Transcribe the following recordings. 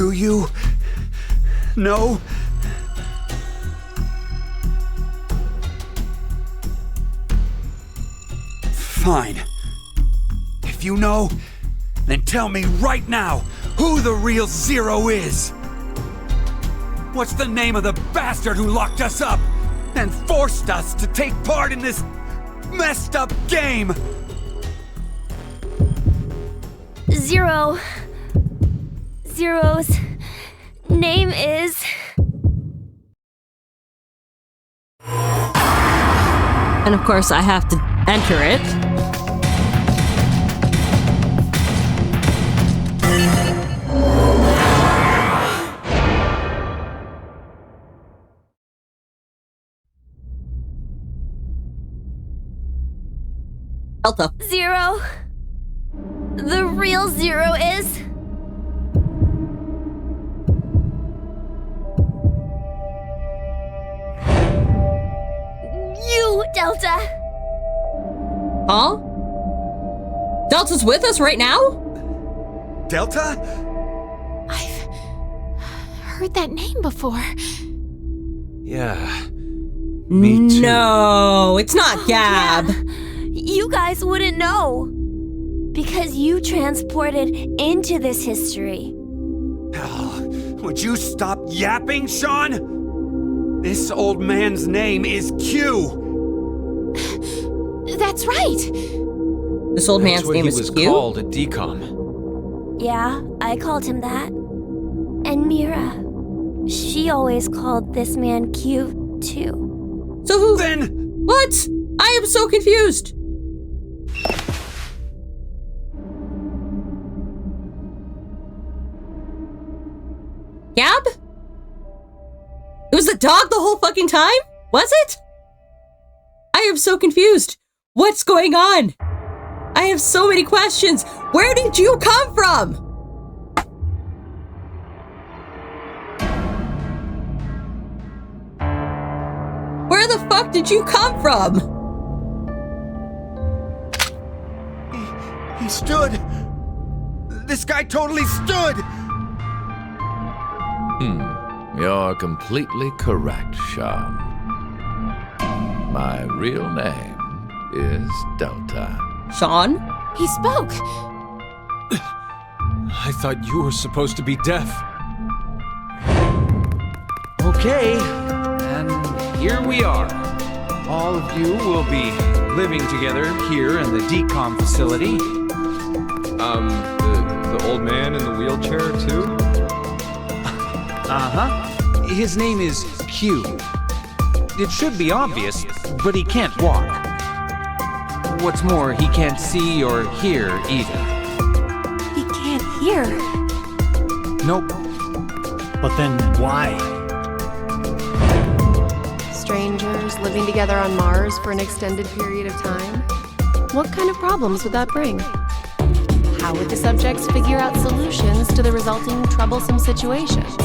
Do you know? Fine. If you know, then tell me right now who the real Zero is. What's the name of the bastard who locked us up and forced us to take part in this messed up game? Zero's name is... And of course, I have to enter it. Delta. Zero. The real Zero is... you, Delta. Huh? Delta's with us right now? Delta? I've heard that name before. Yeah. Me too. No, it's not Gab. Yeah. You guys wouldn't know. Because you transported into this history. Oh, would you stop yapping, Sean? This old man's name is Q. That's right. This old man's name is That's what Q? he was called at DCOM. Yeah, I called him that. And Mira, she always called this man Q, too. So who Then... What? I am so confused. Gab? It was the dog the whole fucking time? Was it? I am so confused. What's going on? I have so many questions. Where did you come from? Where the fuck did you come from? He stood. This guy totally stood. You're completely correct, Sean. My real name is Delta. Sean? He spoke. I thought you were supposed to be deaf. Okay, and here we are. All of you will be living together here in the DCOM facility. The old man in the wheelchair, too? Uh-huh. His name is Q. It should be obvious, but he can't walk. What's more, he can't see or hear either. He can't hear. Nope. But then why? Strangers living together on Mars for an extended period of time? What kind of problems would that bring? How would the subjects figure out solutions to the resulting troublesome situations?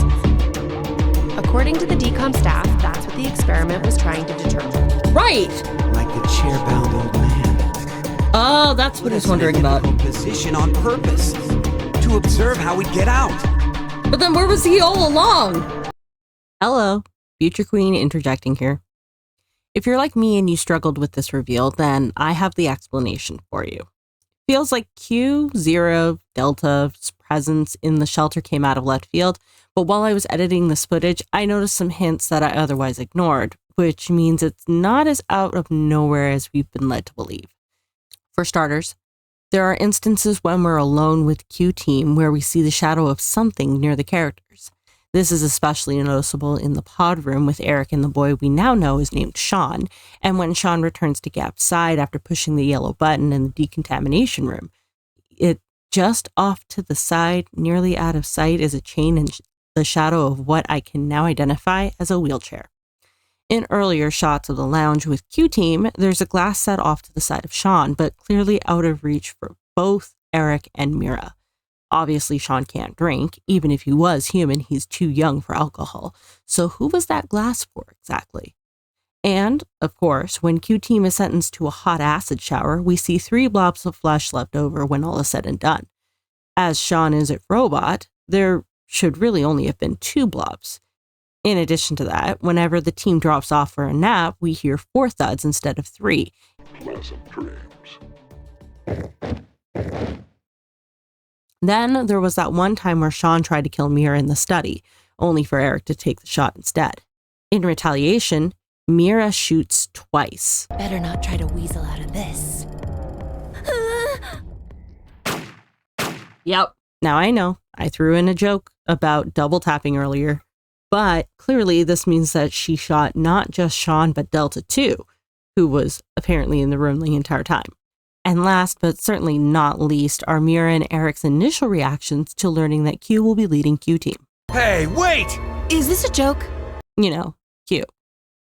According to the DCOM staff, that's what the experiment was trying to determine. Right! Like the chair-bound old man. Oh, that's what I was wondering about. Position on purpose. To observe how we get out. But then where was he all along? Hello, Future Queen interjecting here. If you're like me and you struggled with this reveal, then I have the explanation for you. Feels like Q, Zero, Delta's presence in the shelter came out of left field, but while I was editing this footage, I noticed some hints that I otherwise ignored, which means it's not as out of nowhere as we've been led to believe. For starters, there are instances when we're alone with Q Team where we see the shadow of something near the characters. This is especially noticeable in the pod room with Eric and the boy we now know is named Sean, and when Sean returns to Gab's side after pushing the yellow button in the decontamination room. It just off to the side, nearly out of sight, is a chain and the shadow of what I can now identify as a wheelchair. In earlier shots of the lounge with Q Team, there's a glass set off to the side of Sean, but clearly out of reach for both Eric and Mira. Obviously, Sean can't drink. Even if he was human, he's too young for alcohol. So who was that glass for exactly? And, of course, when Q Team is sentenced to a hot acid shower, we see 3 blobs of flesh left over when all is said and done. As Sean is a robot, there should really only have been 2 blobs. In addition to that, whenever the team drops off for a nap, we hear 4 thuds instead of 3. Pleasant dreams. Then there was that one time where Sean tried to kill Mira in the study, only for Eric to take the shot instead. In retaliation, Mira shoots twice. Better not try to weasel out of this. Yep. Now I know, I threw in a joke about double tapping earlier, but clearly this means that she shot not just Sean, but Delta too, who was apparently in the room the entire time. And last, but certainly not least, are Mira and Eric's initial reactions to learning that Q will be leading Q Team. Hey, wait! Is this a joke? You know, Q.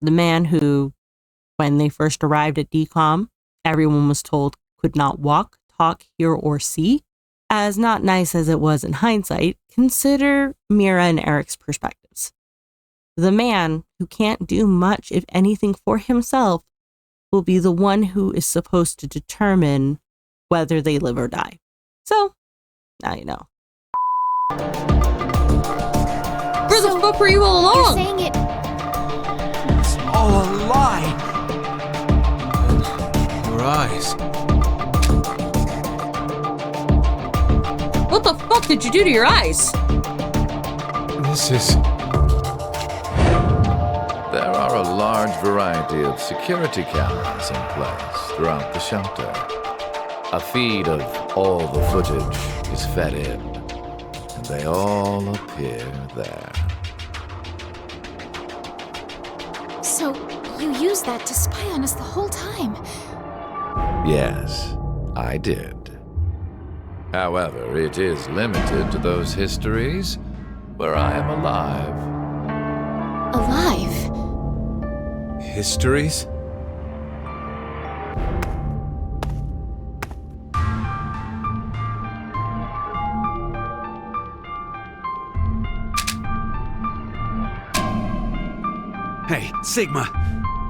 The man who, when they first arrived at DCOM, everyone was told could not walk, talk, hear, or see. As not nice as it was in hindsight, consider Mira and Eric's perspectives. The man who can't do much, if anything, for himself will be the one who is supposed to determine whether they live or die. So, now you know. Where the fuck were you all You're along? saying it. It's all a lie! Your eyes. What the fuck did you do to your eyes? This is... There are a large variety of security cameras in place throughout the shelter. A feed of all the footage is fed in, and they all appear there. So, you used that to spy on us the whole time. Yes, I did. However, it is limited to those histories where I am alive. Alive? histories? Hey, Sigma,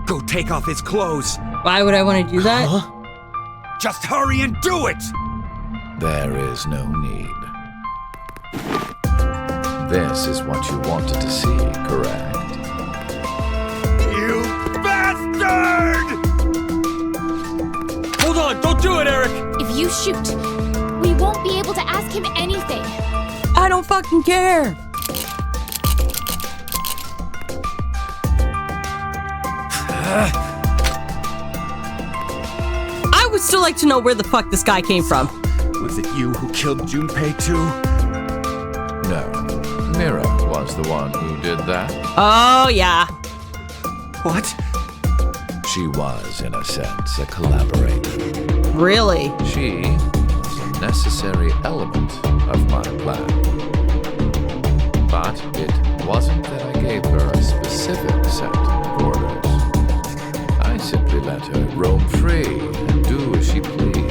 go take off his clothes. Why would I want to do that? Huh? Just hurry and do it! There is no need. This is what you wanted to see, correct? You bastard! Hold on, don't do it, Eric! If you shoot, we won't be able to ask him anything. I don't fucking care. I would still like to know where the fuck this guy came from. Was it you who killed Junpei too? No. Mira was the one who did that. Oh, yeah. What? She was, in a sense, a collaborator. Really? She was a necessary element of my plan. But it wasn't that I gave her a specific set of orders. I simply let her roam free and do as she pleased.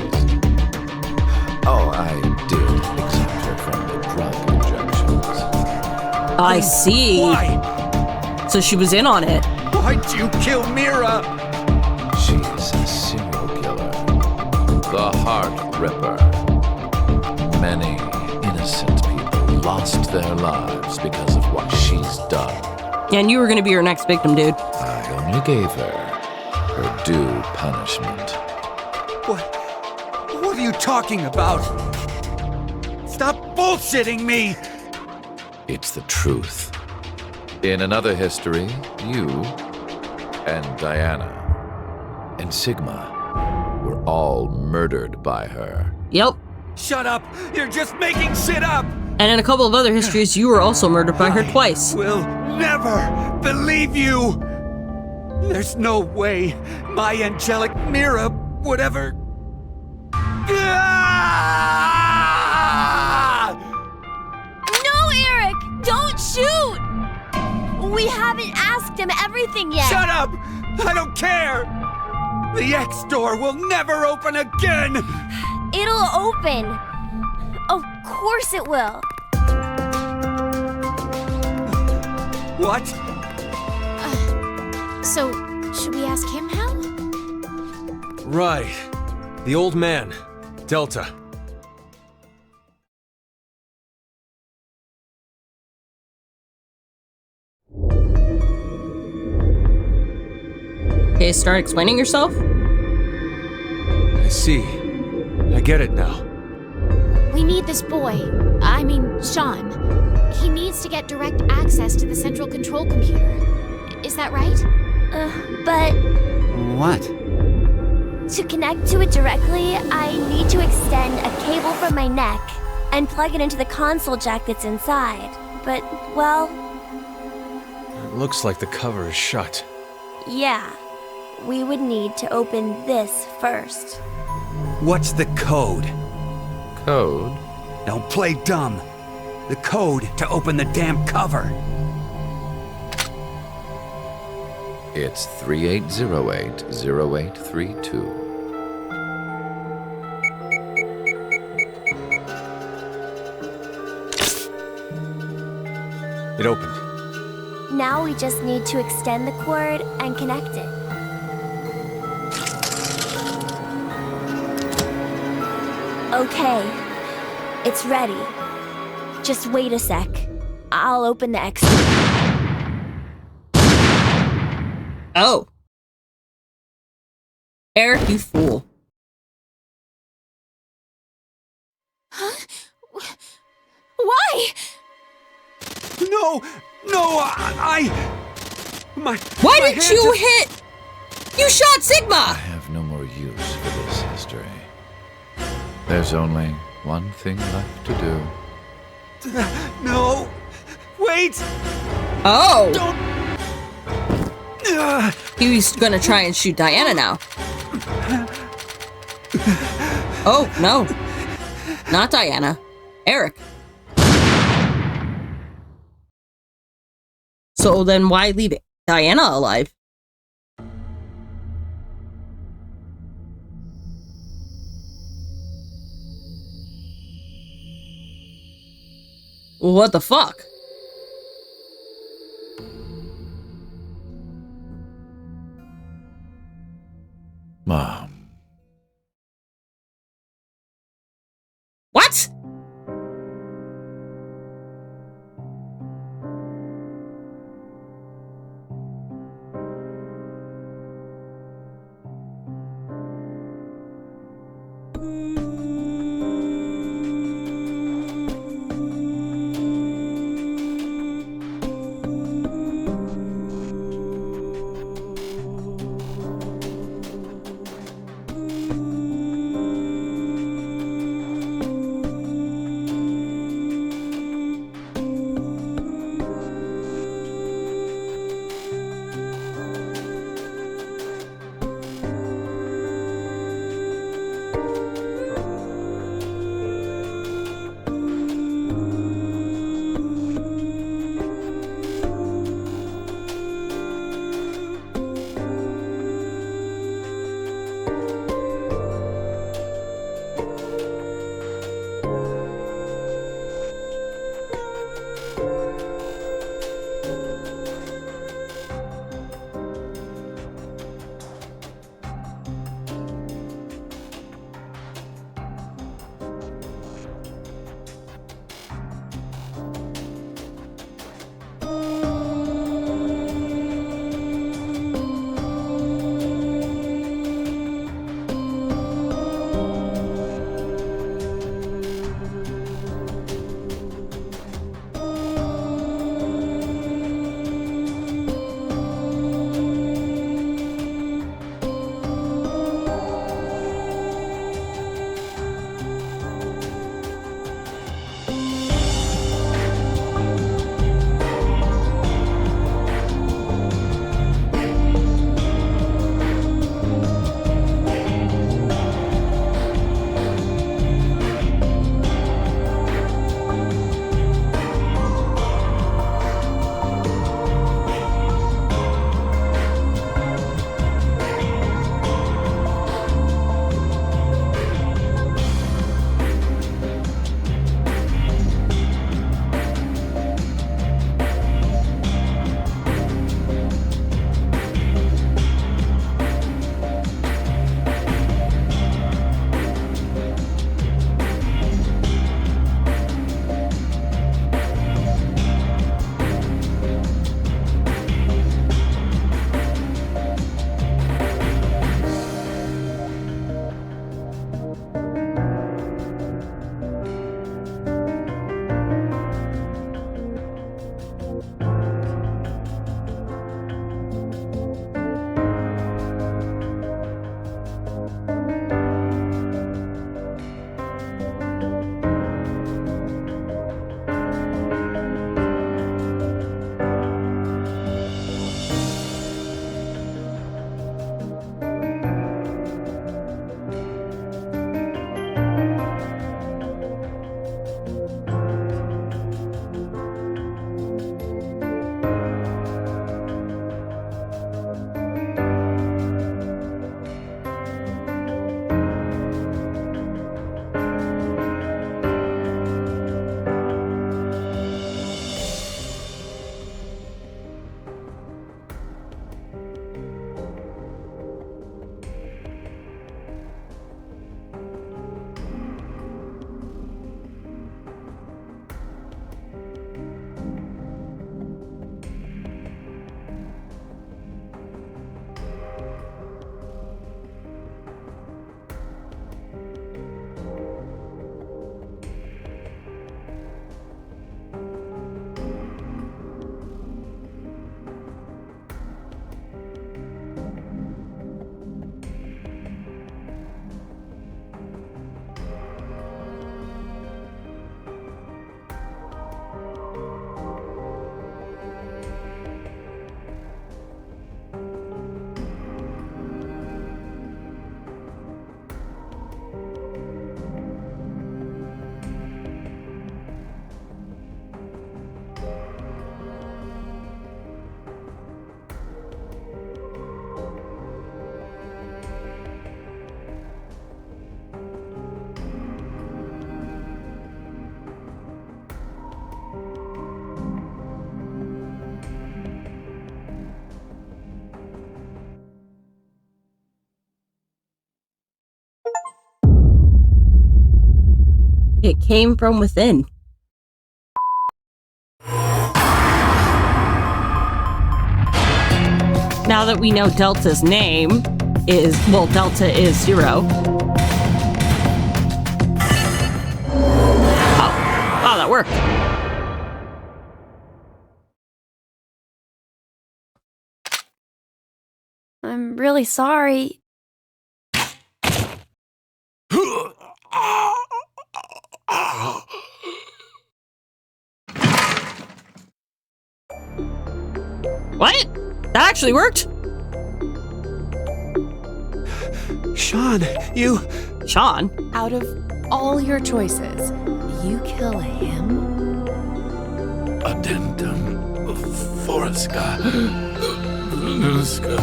Oh, I did exempt her from the drug injections. I see. Why? So she was in on it. Why'd you kill Mira? She's a serial killer. The Heart Ripper. Many innocent people lost their lives because of what she's done. And you were going to be her next victim, dude. I only gave her her due punishment. What are you talking about? Stop bullshitting me! It's the truth. In another history, you and Diana and Sigma were all murdered by her. Yep. Shut up! You're just making shit up! And in a couple of other histories, you were also murdered by her twice. Will never believe you! There's no way my angelic Mira would ever... No, Eric! Don't shoot! We haven't asked him everything yet. Shut up! I don't care! The X door will never open again! It'll open. Of course it will. What? So, should we ask him how? Right. The old man, Delta. Okay, start explaining yourself. I see. I get it now. We need this boy. I mean, Sean. He needs to get direct access to the central control computer. Is that right? But What? to connect to it directly, I need to extend a cable from my neck and plug it into the console jack that's inside. But, well, It looks like the cover is shut. yeah. We would need to open this first. What's the code? Code? Don't play dumb. The code to open the damn cover. It's 38080832. It opened. Now we just need to extend the cord and connect it. Okay, it's ready. Just wait a sec. I'll open the extra. Oh. Eric, you fool. Huh? Why? No! No! My. Why my did hand you just- hit? You shot I Sigma! have no more use for this history. There's only one thing left to do. No! Wait! Oh. Don't. He's gonna try and shoot Diana now. Oh, no. Not Diana. Eric. So then why leave Diana alive? What the fuck? Mom. What? It came from within. Now that we know Delta's name is, well, Delta is 0. Oh, that worked. I'm really sorry. What? That actually worked? Sean, you... Sean? Out of all your choices, you kill him? Addendum Forska Venuska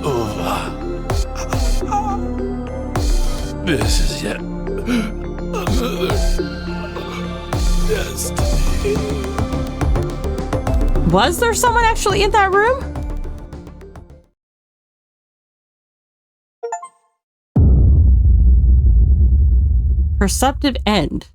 Ova. This is yet another destiny. Was there someone actually in that room? Perceptive end.